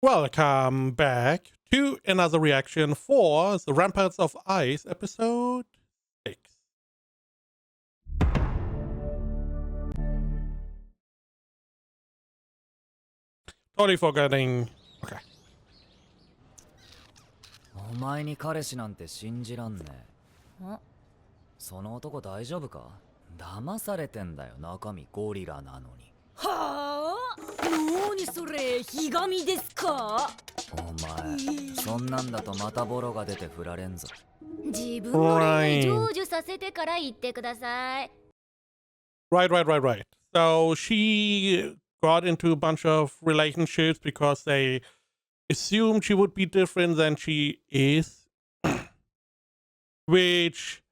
Welcome back to another reaction for the Ramparts of Ice episode 6. Totally forgetting. Okay. お前に彼氏なんて信じらんねえ。その男大丈夫か？騙されてんだよ、中身ゴリラなのに。はあ、もうにそれ、ひがみですか？お前、そんなんだとまたボロが出て振られんぞ。自分の恋愛成就させてから言ってください。Right. So she got into a bunch of relationships because they assumed she would be different than she is. Which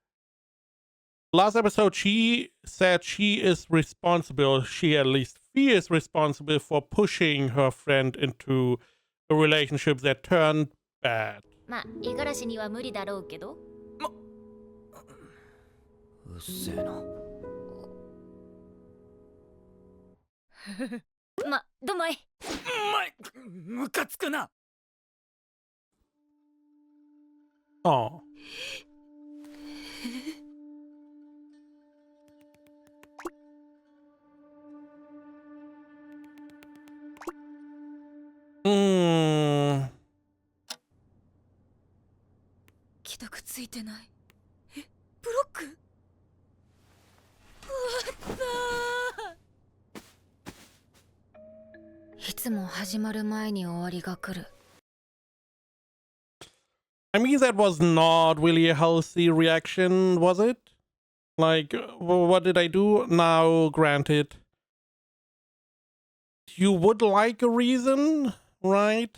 last episode she said she is responsible, she at least feels responsible for pushing her friend into a relationship that turned bad. まあ、五十嵐には無理だろうけど。うっせえな。ま、どんまい。ムカつくな。Oh. Hmm. 既読ついてない。え、ブロック？うわったー。いつも始まる前に終わりが来る。I mean, that was not really a healthy reaction, was it? Like, what did I do? Now, granted, you would like a reason, right?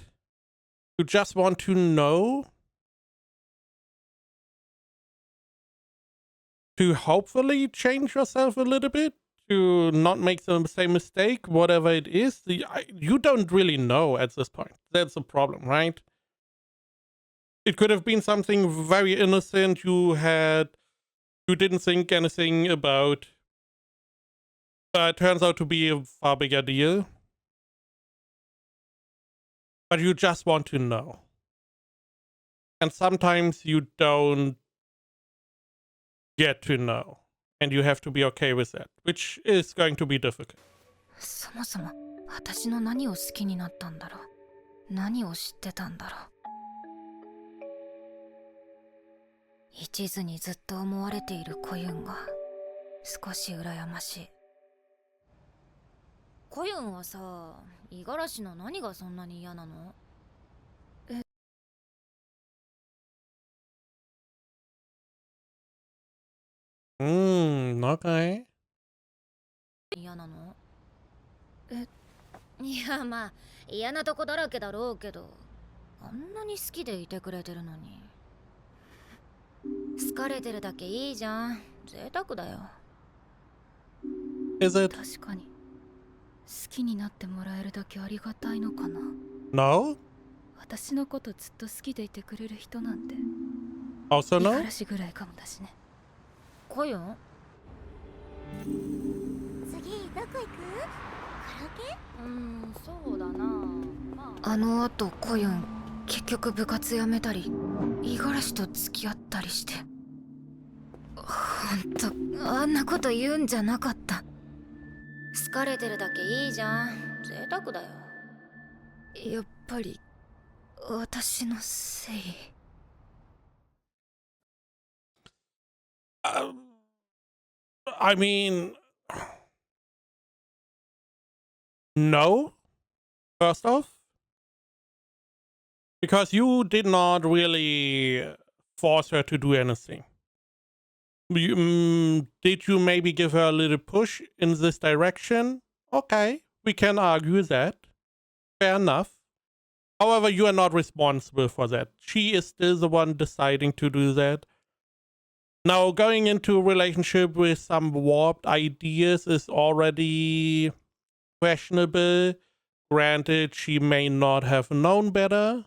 You just want to know. To hopefully change yourself a little bit. To not make the same mistake, whatever it is. You don't really know at this point. That's the problem, right? It could have been something very innocent you didn't think anything about. It turns out to be a far bigger deal. But you just want to know. And sometimes you don't get to know. And you have to be okay with that, which is going to be difficult. そもそも私の何を好きになったんだろう。何を知ってたんだろう。一途にずっと思われているコユンが少し羨ましい。コユンはさ、五十嵐の何がそんなに嫌なの？Okay. 嫌なの？いや、まあ嫌なとこだらけだろうけど、あんなに好きでいてくれてるのに。好かれてるだけいいじゃん。贅沢だよ。Is it? 確かに好きになってもらえるだけありがたいのかな。 No? 私のことずっと好きでいてくれる人なんて Also 五十 no? 嵐ぐらいかもだしね。コユン？次どこ行く？カラオケ？そうだな。あのあとコユン結局部活やめたり五十嵐と付き合ったりして、ほんとあんなこと言うんじゃなかった。好かれてるだけいいじゃん。贅沢だよ。やっぱり私のせい。I mean, no, first off. Because you did not really force her to do anything. Did you maybe give her a little push in this direction? Okay, we can argue that. Fair enough. However, you are not responsible for that. She is still the one deciding to do that. Now, going into a relationship with some warped ideas is already questionable. Granted, she may not have known better.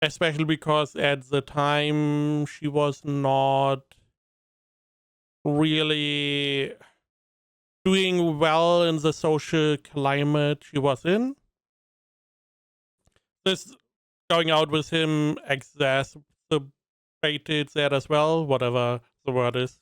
Especially because at the time she was not really doing well in the social climate she was in. this going out with him exacerbated that as well, whatever the word is.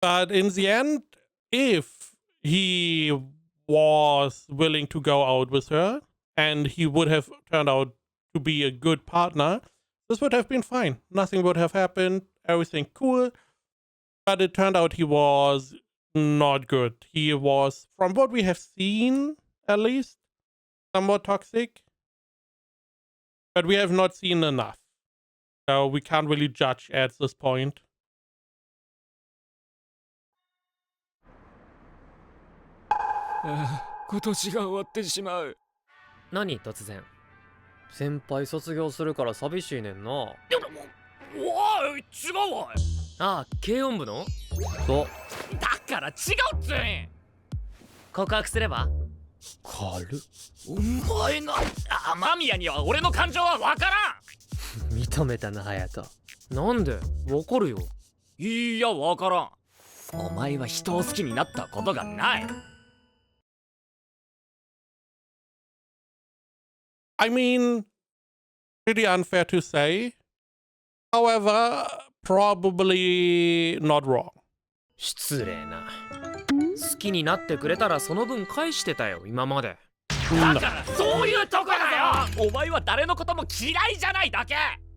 But in the end, if he was willing to go out with her and he would have turned out to be a good partner, this would have been fine. Nothing would have happened. Everything cool. But it turned out he was not good. He was, from what we have seen, at least, somewhat toxic. But we have not seen enough. So we can't really judge at this point. Ah, 今年が終わってしまう。何突然。先輩卒業するから寂しいねんな。おい、違うわ。ああ、軽音部の？そう。だから違うっつん。告白すれば？軽っ。お前な、雨宮には俺の感情はわからん。認めたな、隼人。なんで？わかるよ。いや、わからん。お前は人を好きになったことがない。I mean, pretty unfair to say. However, probably not wrong. 失礼な。好きになってくれたらその分返してたよ、今まで。だからそういうとこだよ。お前は誰のことも嫌いじゃないだけ。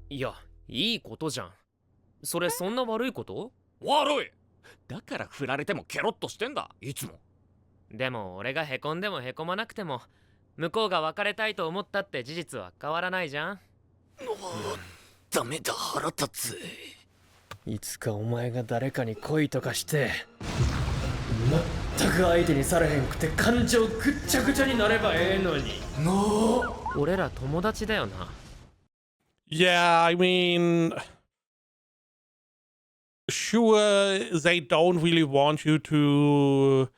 いや、いいことじゃん。それそんな悪いこと？悪い。だから振られてもケロッとしてんだ、いつも。でも俺がへこんでもへこまなくても向こうが別れたいと思ったって事実は変わらないじゃん。ダメだ、腹立つ。いつかお前が誰かに恋とかして全く相手にされへんくて感情ぐっちゃぐちゃになればええのに。俺ら友達だよな。Yeah, I mean, sure, they don't really want you to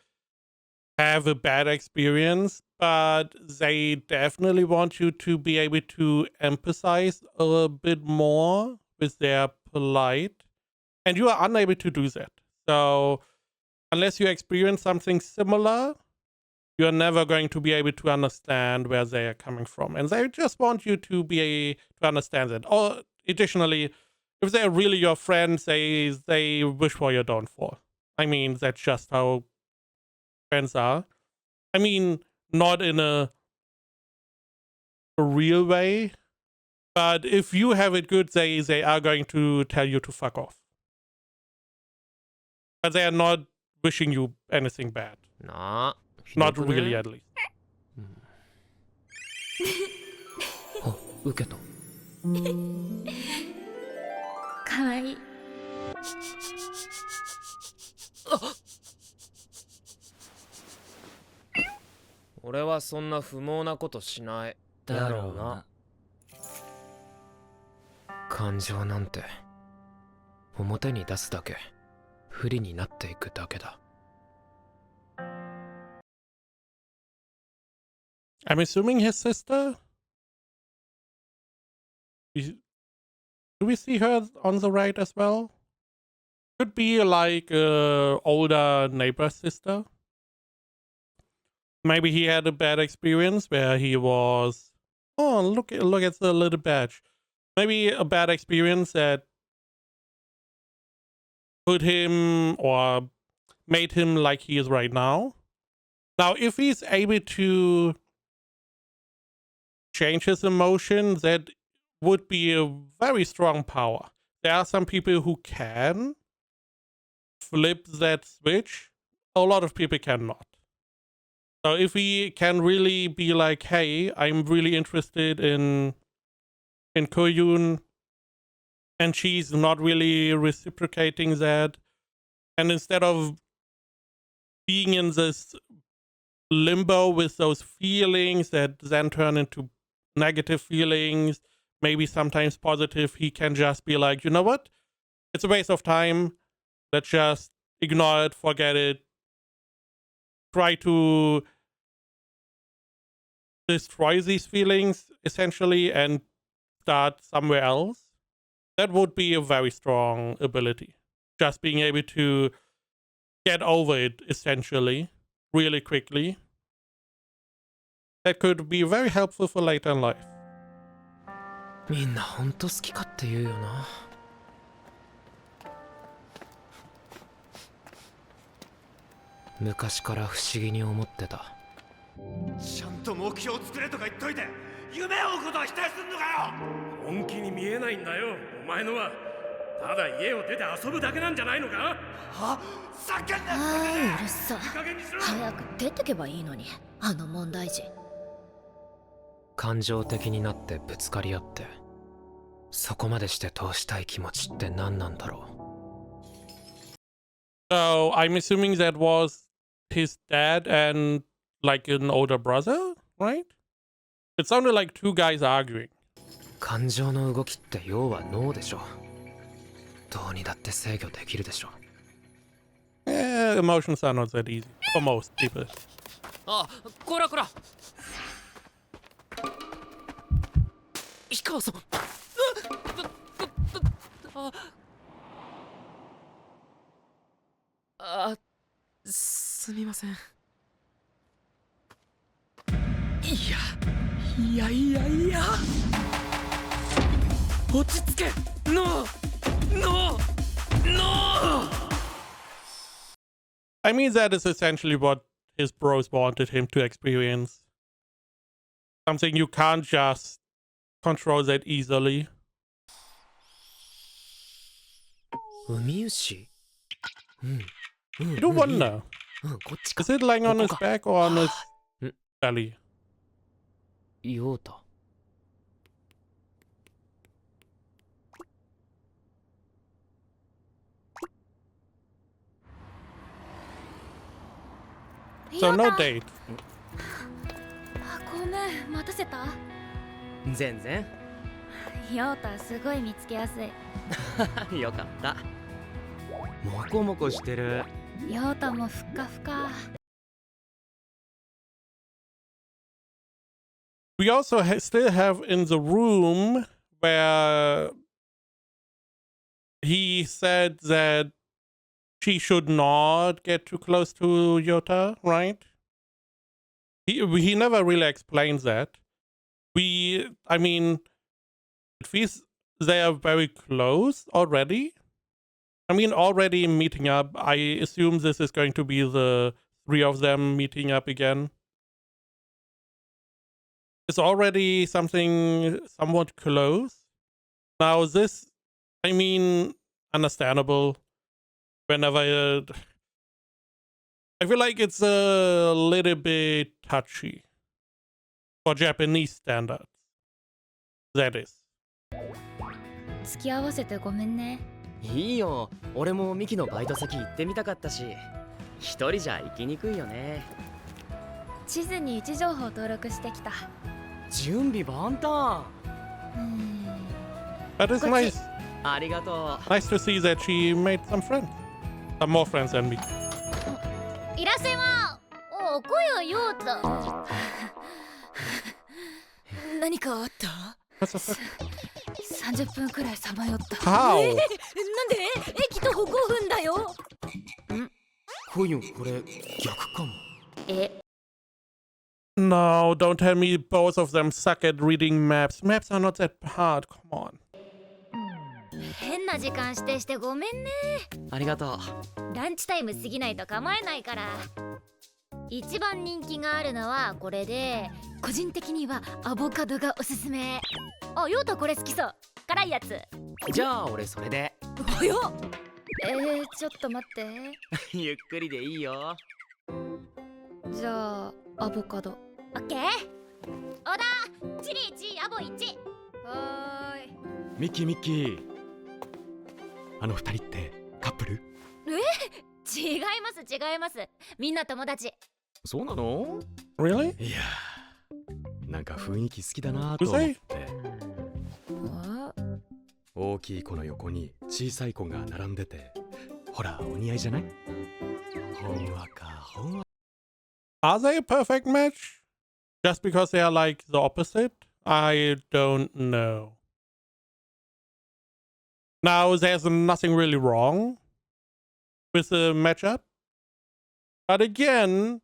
have a bad experience, but they definitely want you to be able to empathize a bit more with their plight, and you are unable to do that. So unless you experience something similar, you're never going to be able to understand where they are coming from, and they just want you to be to understand that. Or additionally, if they're really your friends, they wish for your downfall. I mean, that's just how friends are. I mean, not in a real way, but if you have it good, they are going to tell you to fuck off. But they are not wishing you anything bad. なあ。Not really, at least. あ、受けた。かわいい。俺はそんな不毛なことしない。だろうな。感情なんて表に出すだけ、不利になっていくだけだ。I'm assuming his sister? Do we see her on the right as well? Could be like a older neighbor sister. Maybe he had a bad experience where he was... Oh, look at the little badge. Maybe a bad experience that put him or made him like he is right now. Now, if he's able to change his emotion, that would be a very strong power. There are some people who can flip that switch. A lot of people cannot. So if he can really be like, hey, I'm really interested in Koyun, and she's not really reciprocating that, and instead of being in this limbo with those feelings that then turn into negative feelings, maybe sometimes positive, he can just be like, you know what? It's a waste of time. Let's just ignore it, forget it. Try to destroy these feelings, essentially, and start somewhere else. That would be a very strong ability. Just being able to get over it, essentially, really quickly. that could be very helpful for later in life. みんなほんと好きかって言うよな。昔から不思議に思ってた。ちゃんと目標を作れとか言っといて、夢を追うことを否定すんのかよ。本気に見えないんだよ、お前のは。ただ家を出て遊ぶだけなんじゃないのか。は？叫んでああ、うるさ。いい加減にしろ。早く出てけばいいのに、あの問題児。感情的になってぶつかり合って、そこまでして通したい気持ちって何なんだろう。 So I'm assuming that was his dad and like an older brother, right? It sounded like two guys arguing. 感情の動きって要は脳でしょ。どうにだって制御できるでしょ。Emotions are not that easy for most people. あ、こらこら。氷川さん。すみません。いや落ち着け。ノー I mean, that is essentially what his bros wanted him to experience. Something you can't just control that easily. 海牛。You do wonder, こっちか。 is it lying on his back or on his belly? ヨータ。So no date. あ、ごめん、待たせた。全然。ヨータすごい見つけやすい。よかった。モコモコしてる。ヨータもふっかふか。We also still have in the room where he said that she should not get too close to Yota, right? He never really explains that. I mean, it feels they are very close already. I mean, already meeting up. I assume this is going to be the three of them meeting up again. It's already something somewhat close. Now this, I mean, understandable. Whenever I feel like it's a little bit touchy for Japanese standards. That is. 付き合わせてごめんね。いいよ、俺もミキのバイト先行ってみたかったし、一人じゃ行きにくいよね。地図に位置情報登録してきた。準備万端。But it's nice. ありがとう。 Nice to see that she made some friends. Some more friends than me. いらっしゃいま。お、来いよ、ヨータ。何かあった？ What the fuck? 30分くらいさまよった。How? なんで？駅徒歩5分だよ。コインこれ逆かも。No, don't tell me both of them suck at reading maps. Maps are not that hard. Come on. 変な時間指定してごめんね。ありがとう。ランチタイム過ぎないと構えないから。一番人気があるのはこれで、個人的にはアボカドがおすすめ。あ、ヨータこれ好きそう。辛いやつ。じゃあ俺それで。早っ。ちょっと待って。ゆっくりでいいよ。じゃあアボカド。オッケー。オーダー。チリ1、アボ1。はーい。ミッキー、あの二人ってカップル？違います。みんな友達。そうなの？ Really? いやー、なんか雰囲気好きだなと思って。大きい子の横に小さい子が並んでて、ほらお似合いじゃない？ほんわかほんわか。 Are they a perfect match? Just because they are like the opposite? I don't know. Now, there's nothing really wrong with the matchup. But again,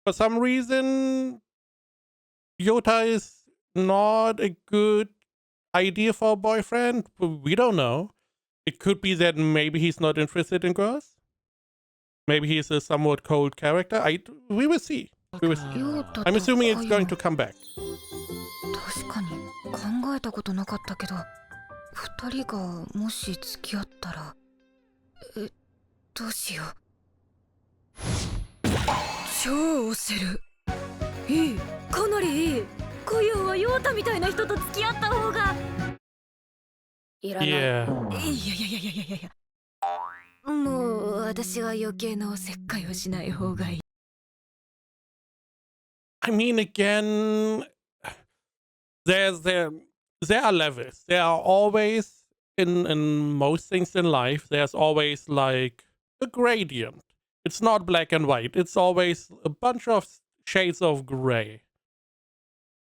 for some reason, Yota is not a good idea for a boyfriend. We don't know. It could be that maybe he's not interested in girls. Maybe he's a somewhat cold character. We will see. We will see. I'm assuming it's going to come back. 確かに考えたことなかったけど、二人がもし付き合ったら、どうしよう。超押せる。いい、かなりいい。コユンはヨータみたいな人と付き合った方がいらない。Yeah. いやいやいやいやいやいや。もう私は余計なおせっかいをしない方がいい。I mean, again, there are levels. There are always in most things in life. There's always like a gradient. It's not black and white. It's always a bunch of shades of gray.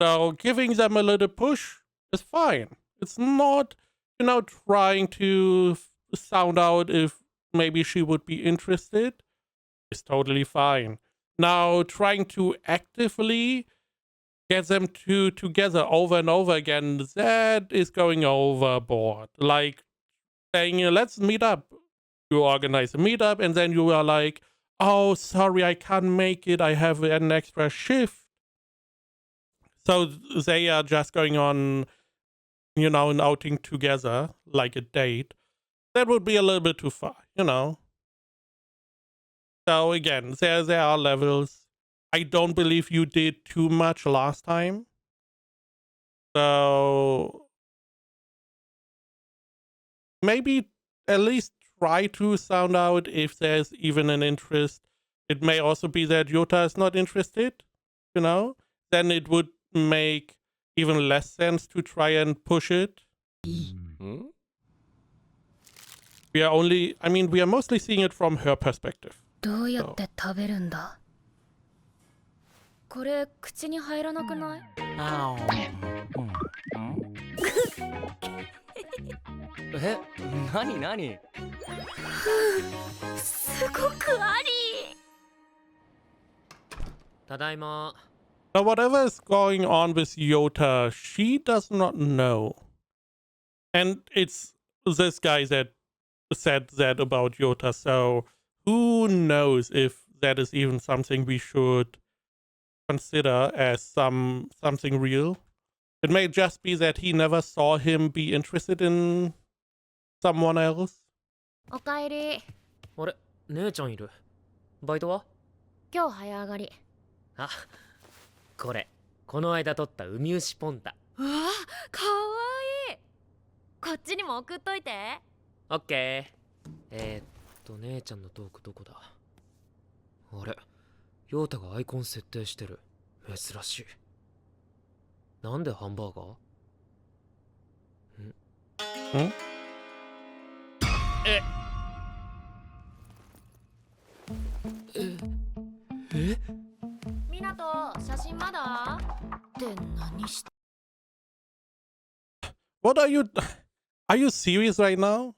So giving them a little push is fine. It's not, trying to sound out if maybe she would be interested. It's totally fine. Now, trying to actively get them together over and over again, that is going overboard. Like saying, let's meet up. You organize a meetup and then you are like, oh, sorry, I can't make it. I have an extra shift. So they are just going on, an outing together, like a date. That would be a little bit too far, So again, there are levels. I don't believe you did too much last time. So maybe at least try to sound out if there's even an interest. It may also be that Yota is not interested, Then it would make even less sense to try and push it. We are mostly seeing it from her perspective. どうやって食べるんだ。これ口に入らなくない？え、なになに？すごくあり。ただいま。Now, whatever is going on with Yota, she does not know. And it's this guy that said that about Yota, so who knows if that is even something we should consider as something real. It may just be that he never saw him be interested in someone else. おかえり。あれ、姉ちゃんいる。バイトは？今日早上がり。あ、これ、この間取ったウミウシポンタ。うわ、かわいい。こっちにも送っといて。オッケー。姉ちゃんのトークどこだ？あれ、ヨータがアイコン設定してる。珍しい。なんでハンバーガー？ん？みなと、写真まだ？って何して？ What are you serious right now?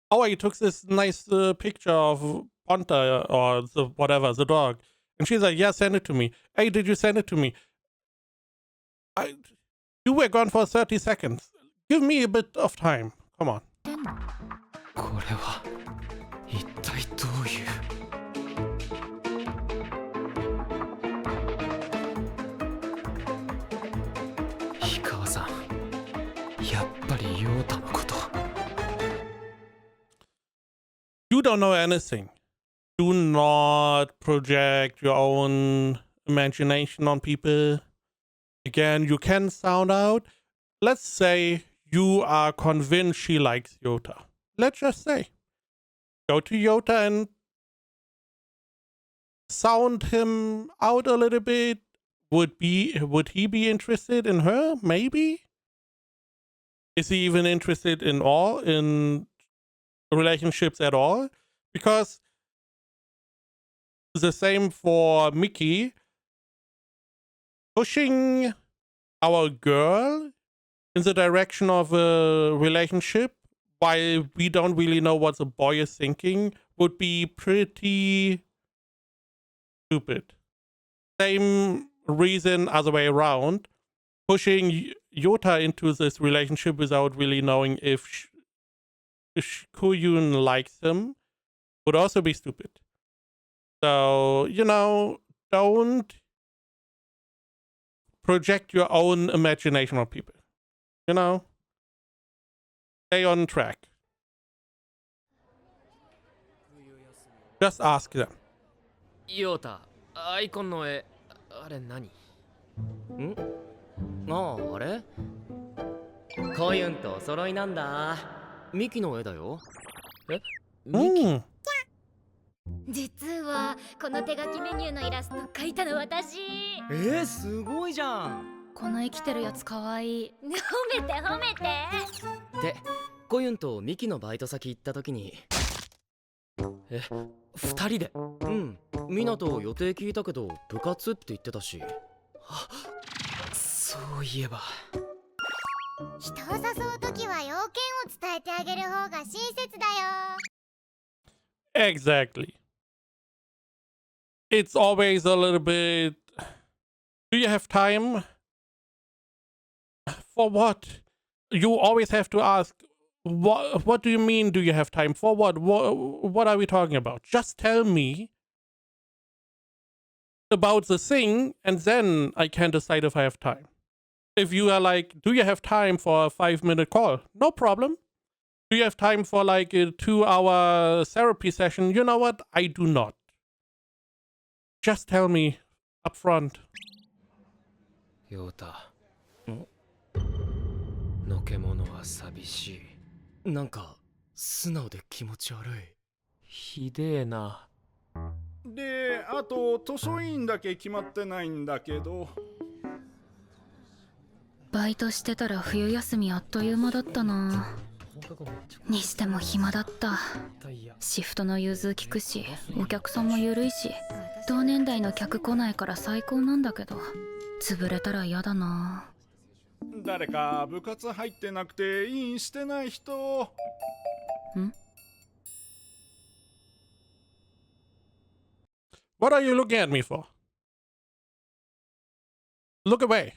Oh, you took this nice picture of Ponta or the dog. And she's like, yeah, send it to me. Hey, did you send it to me? You were gone for 30 seconds. Give me a bit of time. Come on. これは一体どういう氷川さん、やっぱりヨータのこと。You don't know anything. Do not project your own imagination on people. Again, you can sound out. Let's say you are convinced she likes Yota. Let's just say. Go to Yota and sound him out a little bit. Would he be interested in her? Maybe? Is he even interested in relationships at all? Because the same for Mickey. Pushing our girl in the direction of a relationship while we don't really know what the boy is thinking would be pretty stupid. Same reason other way around. Pushing Yota into this relationship without really knowing if Koyun likes him would also be stupid. So, you know, don't project your own imagination on people. You know? Stay on track. Just ask them. ヨータ、アイコンの絵、あれ何？ん？あれ？コユンとお揃いなんだ。ミキの絵だよ。え？ミキ？実はこの手書きメニューのイラスト描いたの私。すごいじゃん。この生きてるやつかわいい。褒めて褒めて。で、コユンとミキのバイト先行った時に、2人で。ミナと予定聞いたけど部活って言ってたし。そういえば。人を誘う時は要件を伝えてあげる方が親切だよ。Exactly. It's always a little bit. Do you have time? For what? You always have to ask. What do you mean? Do you have time for what? What are we talking about? Just tell me about the thing, and then I can decide if I have time. If you are like, do you have time for a 5-minute call? No problem. Do you have time for like a 2-hour therapy session? You know what? I do not. Just tell me up front. ヨータ。のけ者は寂しい。なんか素直で気持ち悪い。ひでえな。で、あと図書委員だけ決まってないんだけど。バイトしてたら冬休みあっという間だったな。にしても暇だった。シフトの融通きくし、お客さんも緩いし、同年代の客来ないから最高なんだけど、潰れたら嫌だな。誰か部活入ってなくてインしてない人。ん？ What are you looking at me for? Look away.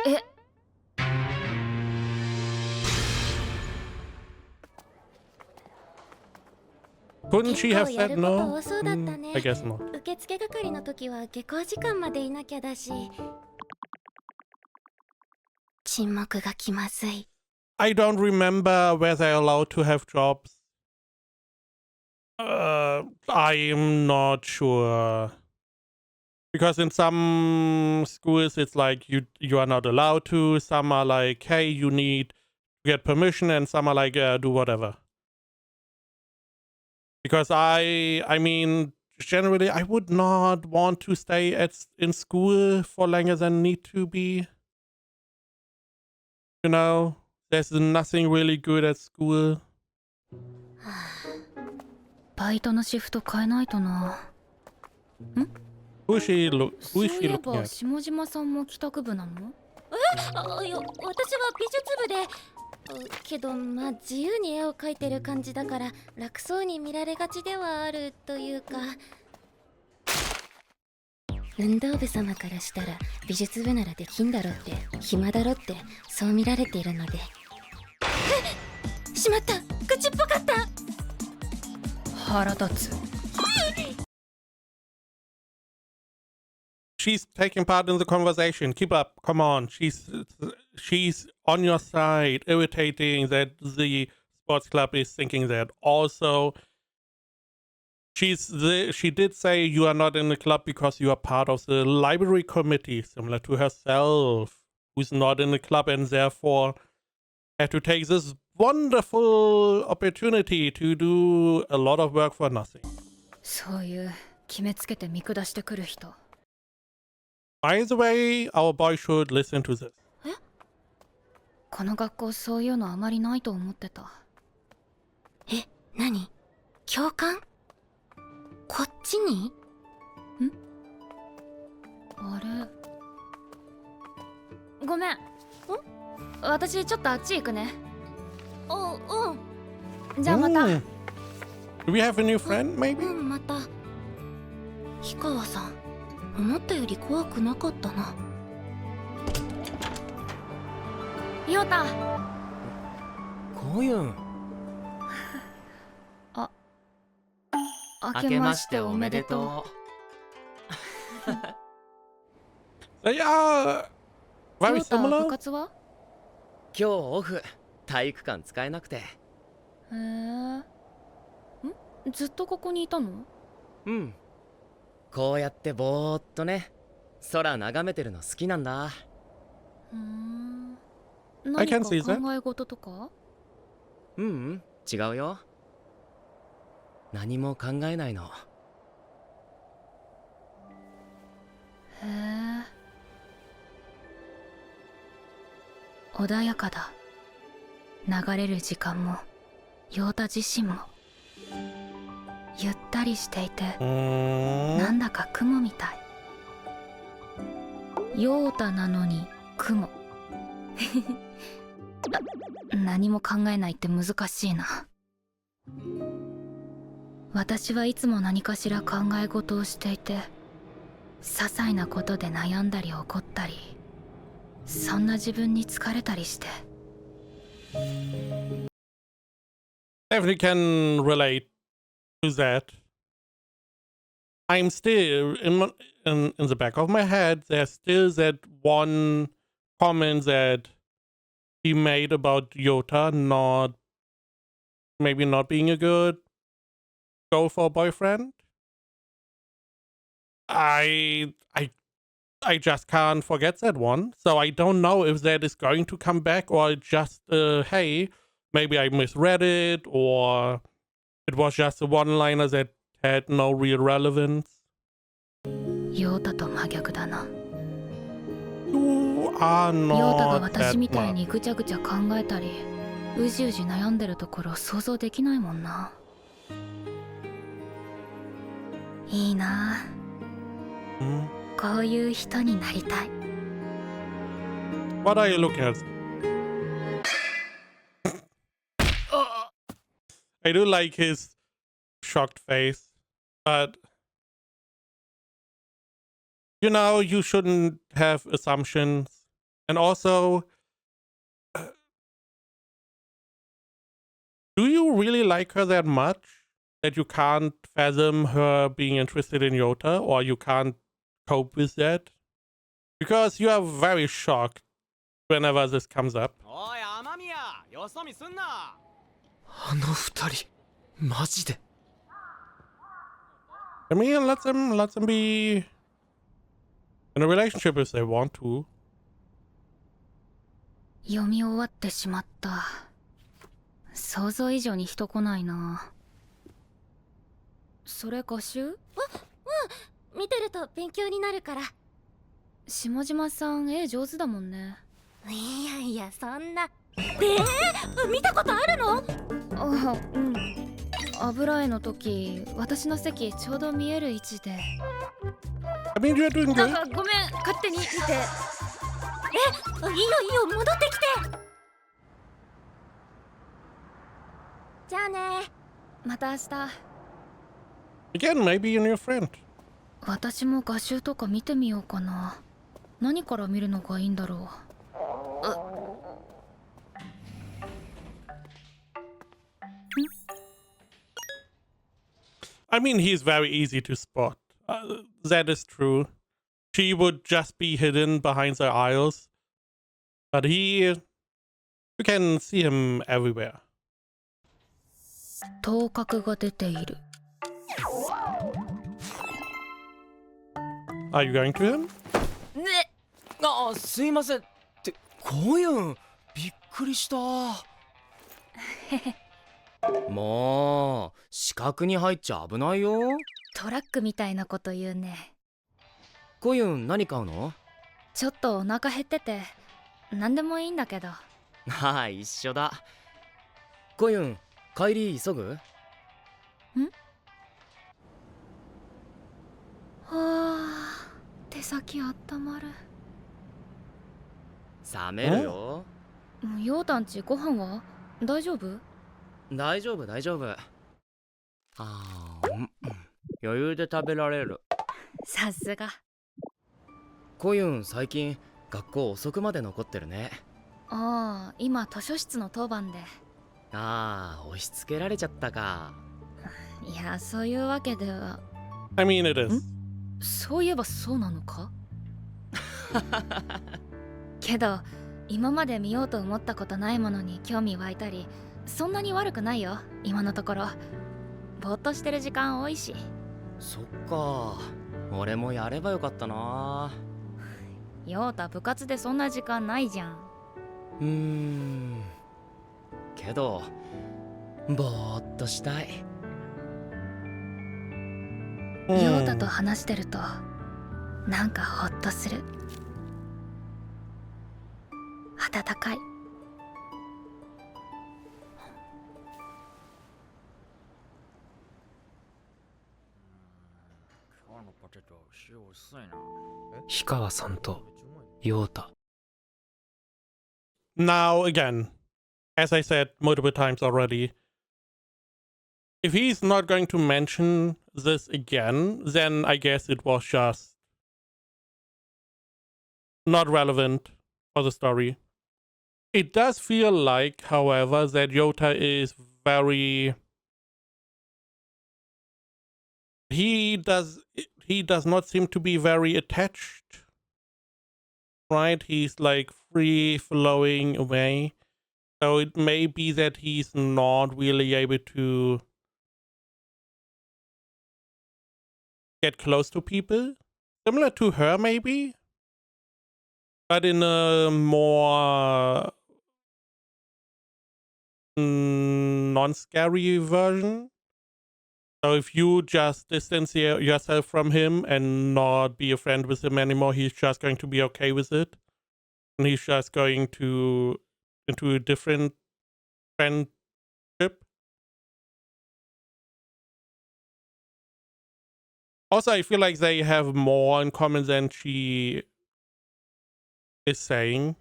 え？ Couldn't she have 結構や said ること no? 多そうだったね。 I guess not. 受付係の時は下校時間までいなきゃだし。沈黙が気まずい。I don't remember where they're allowed to have jobs. I'm not sure. Because in some schools it's like you are not allowed to. Some are like, hey, you need to get permission, and some are like, do whatever. Because I mean, generally I would not want to stay in school for longer than need to be. You know, there's nothing really good at school. バイトのシフト変えないとな。ん？ Who is she そういえ looking ば at? 下島さんも帰宅部なの？私は美術部で。けどまあ自由に絵を描いてる感じだから楽そうに見られがちではあるというか。運動部様からしたら美術部ならできんだろって暇だろってそう見られているので。しまった、口っぽかった。腹立つ。She's taking part in the conversation. Keep up. Come on. She's on your side. Irritating that the sports club is thinking that. Also, she did say you are not in the club because you are part of the library committee, similar to herself, who's not in the club and therefore had to take this wonderful opportunity to do a lot of work for nothing. そういう決めつけて見下してくる人。By the way, our boy should listen to this. この学校そういうのあまりないと思ってた。え、何？教官？こっちに？ん？あれ？ごめん。私ちょっとあっち行くね。じゃあまた。Do we have a new friend, maybe? また。氷川さん、思ったより怖くなかったな。ヨータ。こういうん。明けましておめでとう。They are very ヨータ、部 similar. 活は？今日オフ。体育館使えなくて。へえ。ずっとここにいたの？うん。こうやってぼーっとね、空眺めてるの好きなんだ。何か can see that. 考え事とか？うん、違うよ。何も考えないの。へえ。穏やかだ。流れる時間もヨータ自身もゆったりしていて、なんだか雲みたい。ヨータなのに雲。何も考えないって難しいな。私はいつも何かしら考え事をしていて、些細なことで悩んだり怒ったり、そんな自分に疲れたりして。Definitely can relate to that. I'm still in the back of my head. There's still that one comment that he made about Yota maybe not being a good goal for a boyfriend. I just can't forget that one. So I don't know if that is going to come back or just hey, maybe I misread it or it was just a one-liner that had no real relevance. ヨータと真逆だな。 You are ヨータが not 私 that みたい much. にぐちゃぐちゃ考えたり、うじうじ悩んでるところ想像できないもんな。いいなあ、こういう人になりたい。 What are you looking at? I do like his shocked face, but you know, you shouldn't have assumptions. And also, do you really like her that much that you can't fathom her being interested in Yota, or you can't cope with that? Because you are very shocked whenever this comes up. おい雨宮、よそ見すんな。あの二人、マジで。I mean, let them be in a relationship if they want to. 読み終わってしまった。想像以上に人来ないな。それ歌集？見てると勉強になるから。下島さん絵上手だもんね。いやいや、そんな。見たことあるの？あ、うん。油絵の時、私の席ちょうど見える位置で。I mean, you're doing なん good. かごめん、勝手に見て。いいよ、戻ってきて。じゃあね。また明日。Again, maybe you're your friend. 私も画集とか見てみようかな。何から見るのがいいんだろう。I mean, he's very easy to spot. That is true. She would just be hidden behind the aisles. But you can see him everywhere. 頭角が出ている。Are you going to him? ね。あ、すいません。ってこういうんびっくりした。もう視覚に入っちゃ危ないよ。トラックみたいなこと言うね。こういうん何買うの？ちょっとお腹減ってて、何でもいいんだけど。はい、一緒だ。こういうん帰り急ぐ？ん？はあ、手先あったまる。冷めるよ。ヨータんちご飯は大丈夫？大丈夫大丈夫。余裕で食べられる。さすが。コユン最近学校遅くまで残ってるね。ああ、今図書室の当番で。ああ、押し付けられちゃったか。いや、そういうわけでは。I mean, it is. そういえばそうなのかけど、今まで見ようと思ったことないものに興味湧いたり、そんなに悪くないよ、今のところ。ぼーっとしてる時間多いし。そっか、俺もやればよかったな。ヨータ部活でそんな時間ないじゃん。けどぼーっとしたい。ヨータと話してるとなんかホッとする。温かい。氷川さんとヨータ。 Now, again, as I said multiple times already, if he's not going to mention this again, then I guess it was just not relevant for the story. It does feel like, however, that Yota is very... He does not seem to be very attached, right? He's like free flowing away. So it may be that he's not really able to get close to people. Similar to her, maybe? But in a more non-scary version. So if you just distance yourself from him and not be a friend with him anymore, he's just going to be okay with it. And he's just going to into a different friendship. Also, I feel like they have more in common than she is saying.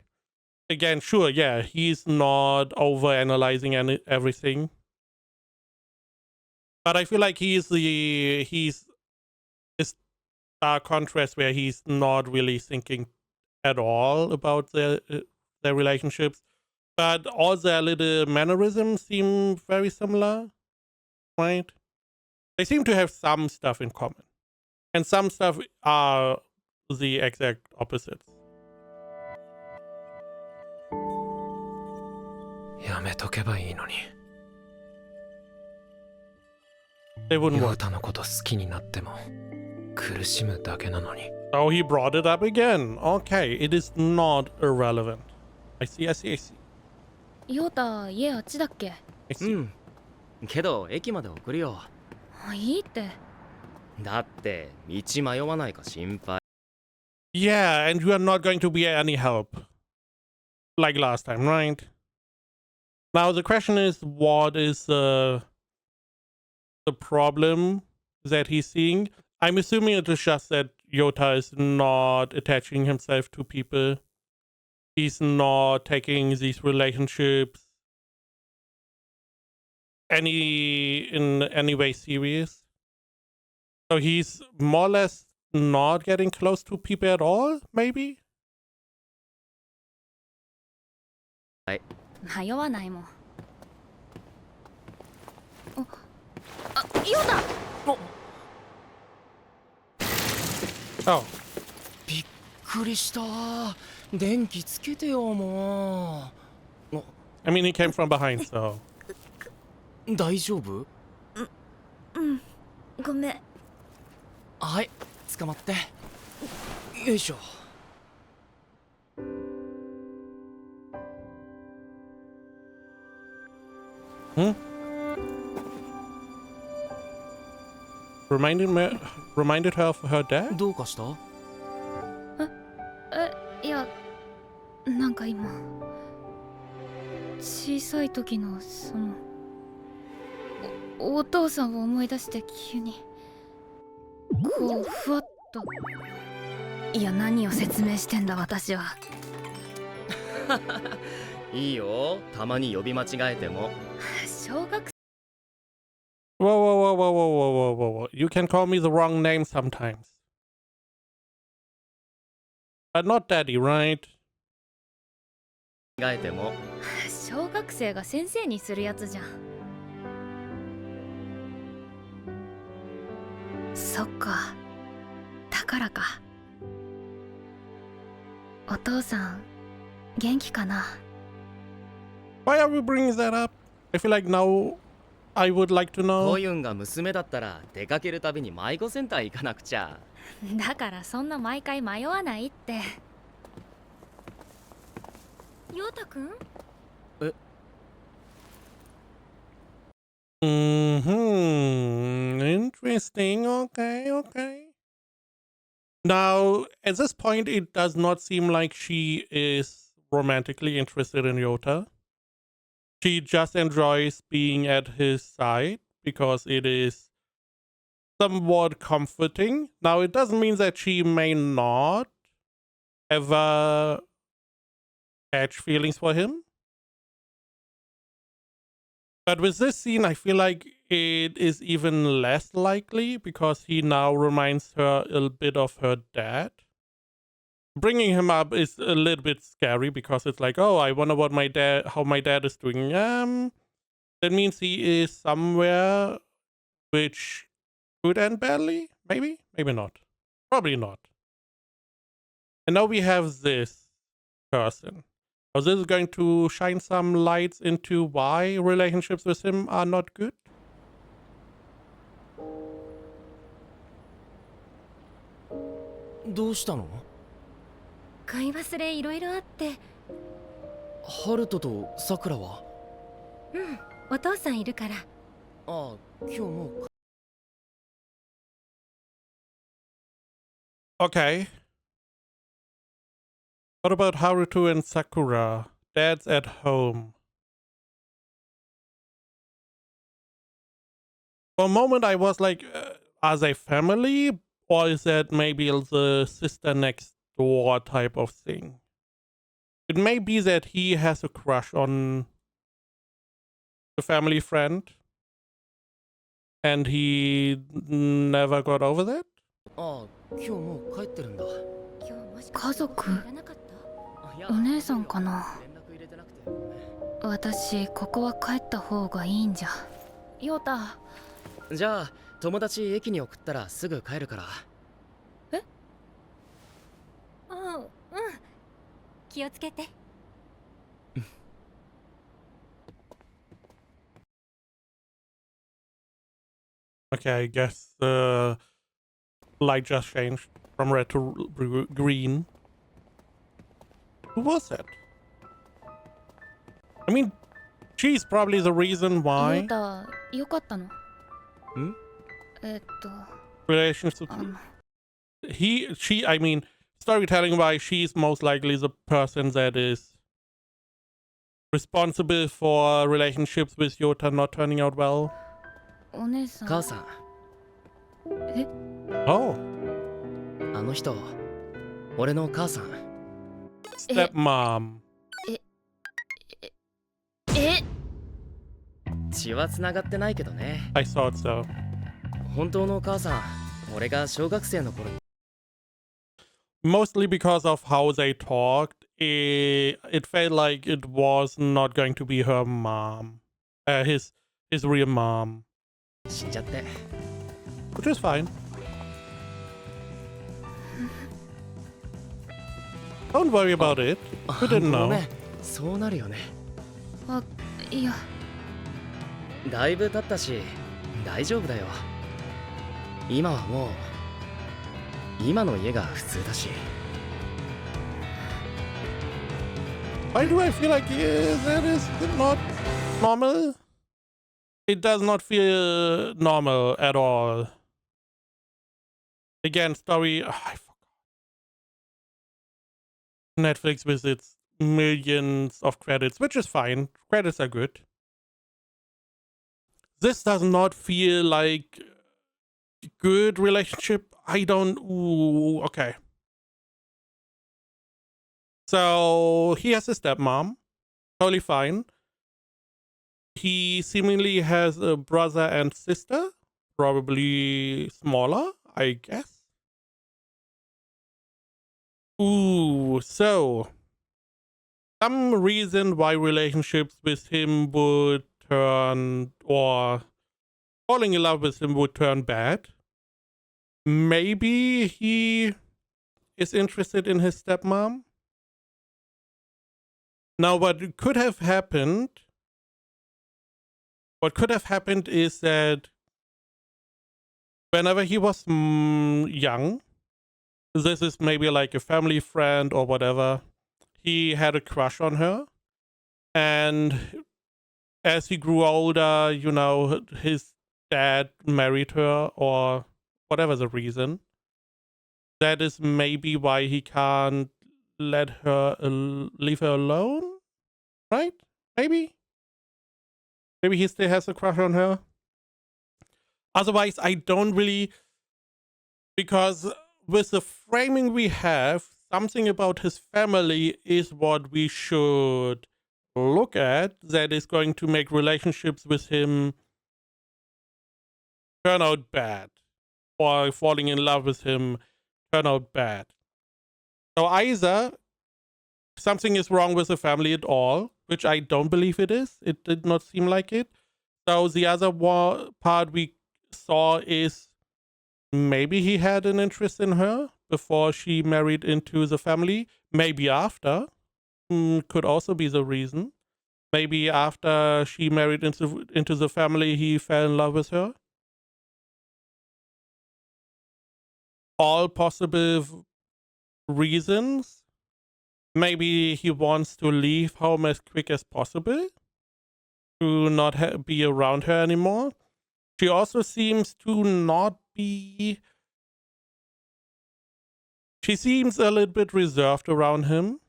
Again, sure, yeah, he's not overanalyzing everything. But I feel like he's a stark contrast where he's not really thinking at all about their relationships. But all their little mannerisms seem very similar, right? They seem to have some stuff in common. And some stuff are the exact opposites. やめとけばいいのに。 They wouldn't ヨー work. タのこと好きになっても苦しむだけなのに。 So he brought it up again. Okay, it is not irrelevant. I see. ヨータ、家あっちだっけ？けど駅まで送るよ。いいって。だって道迷わないか心配。 Yeah, and you are not going to be any help. Like last time, right? Now the question is, what is the problem that he's seeing? I'm assuming it is just that Yota is not attaching himself to people. He's not taking these relationships in any way serious. So he's more or less not getting close to people at all, maybe? 迷わないもん。ヨータ！ Oh. びっくりした。電気つけてよもう。I mean, he came from behind, so. 大丈夫？ごめん。はい、捕まって。よいしょ。Reminded her of her dad? どうかした？いや、なんか今小さい時のその お父さんを思い出して急にこうふわっと。いや、何を説明してんだ私は。いいよ、たまに呼び間違えても。小学 Whoa. You can call me the wrong name sometimes. But not daddy, right? 考えても小学生が先生にするやつじゃん。そっか、だからか。お父さん元気かな。 Why are we bringing that up? I feel like now I would like to コ know. ユンが娘だったら出かけるたびに迷子センター行かなくちゃ。だからそんな毎回迷わないって。陽太くん？Interesting. Okay, okay. Now, at this point, it does not seem like she is romantically interested in Yota. She just enjoys being at his side because it is somewhat comforting. Now, it doesn't mean that she may not ever catch feelings for him. But with this scene, I feel like it is even less likely because he now reminds her a bit of her dad. Bringing him up is a little bit scary because it's like, oh, I wonder what how my dad is doing. That means he is somewhere which could end badly. Maybe, maybe not. Probably not. And now we have this person. So this is going to shine some lights into why relationships with him are not good. どうしたの？買い忘れいろいろあって。ハルトとサクラは？うん、お父さんいるから。ああ、今日もう。Okay. What about Haruto and Sakura? Dad's at home. For a moment, I was like, are they family? Or is that maybe the sister next door type of thing? It may be that he has a crush on the family friend. And he never got over that? ああ、今日もう帰ってるんだ。家族？お姉さんかな。私ここは帰った方がいいんじゃ。陽太。じゃあ友達駅に送ったらすぐ帰るから。え？ああ、うん。気をつけて。Okay, I guess the light just changed from red to green. Who was that? I mean, she's probably the reason 陽 why 太、よかったの？ん？ relationships. I mean, storytelling wise, she's most likely the person that is responsible for relationships with Yota not turning out well. お姉さん。母さん。え？ Oh. あの人、俺の母さん。Stepmom. 血は繋がってないけどね。I thought so. 本当の母さん、俺が小学生の頃。Mostly because of how they talked, it felt like it was not going to be her mom. His real mom. 死んじゃって。Which is fine. Don't worry about it. You didn't ご know. めん、そうなるよね。あ、いや。だいぶ経ったし、大丈夫だよ。今はもう、今の家が普通だし。Why do I feel like that is not normal? It does not feel normal at all. Again, story. I forgot. Netflix with its millions of credits, which is fine. Credits are good. This does not feel like good relationship. I don't. Ooh, okay. So he has a stepmom. Totally fine. He seemingly has a brother and sister. Probably smaller, I guess. Ooh. So some reason why relationships with him would turn, or falling in love with him would turn bad. Maybe he is interested in his stepmom. Now, what could have happened is that whenever he was young, this is maybe like a family friend or whatever, he had a crush on her. And as he grew older, you know, his dad married her, or whatever the reason. That is maybe why he can't let her leave her alone, right? Maybe he still has a crush on her. Otherwise, I don't really, because with the framing we have, something about his family is what we should look at, that is going to make relationships with him turn out bad, or falling in love with him turn out bad. So either something is wrong with the family at all, which I don't believe it is. It did not seem like it. So the other part we saw is maybe he had an interest in her before she married into the family. Maybe after. Could also be the reason. Maybe after she married into the family, he fell in love with her. All possible reasons. Maybe he wants to leave home as quick as possible to not be around her anymore. She also seems to not be... She seems a little bit reserved around him.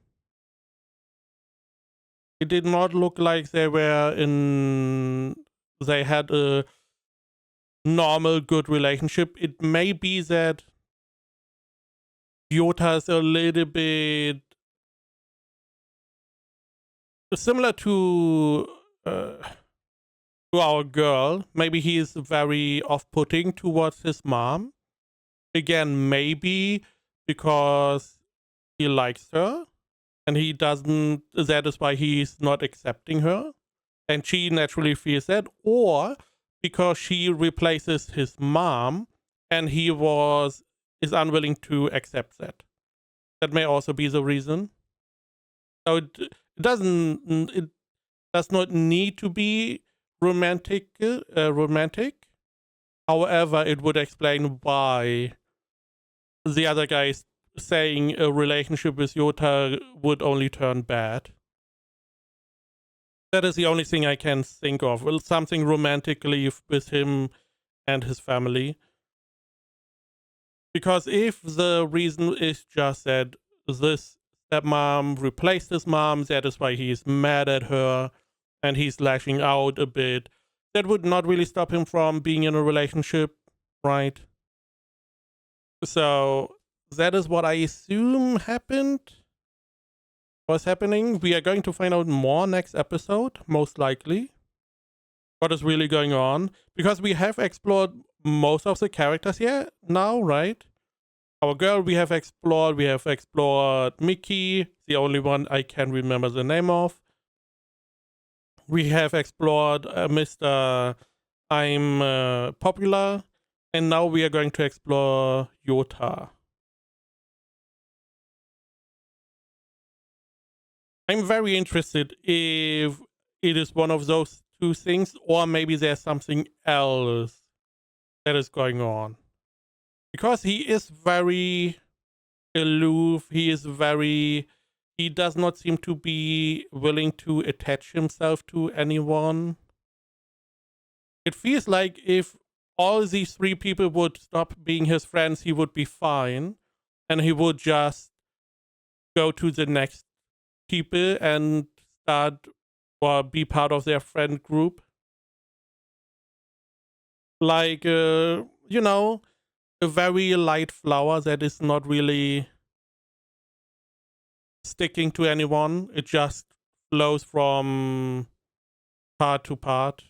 It did not look like they had a normal good relationship. It may be that Yota is a little bit similar to our girl. Maybe he is very off-putting towards his mom. Again, maybe because he likes her and he doesn't, that is why he's not accepting her, and she naturally feels that, or because she replaces his mom and he is unwilling to accept that. That may also be the reason. So it does not need to be romantic. However, it would explain why the other guy is saying a relationship with Yota would only turn bad. That is the only thing I can think of. Well, something romantically with him and his family. Because if the reason is just that this stepmom replaced his mom, that is why he's mad at her and he's lashing out a bit, that would not really stop him from being in a relationship, right? So that is what I assume was happening. We are going to find out more next episode, most likely. What is really going on? Because we have explored most of the characters here now, right? Our girl we have explored. We have explored Mickey, the only one I can remember the name of. We have explored Mr. I'm Popular. And now we are going to explore Yota. I'm very interested if it is one of those two things, or maybe there's something else that is going on. Because he is very aloof, he does not seem to be willing to attach himself to anyone. It feels like if all these three people would stop being his friends, he would be fine. And he would just go to the next people and start or be part of their friend group. Like, you know, a very light flower that is not really sticking to anyone. It just flows from part to part.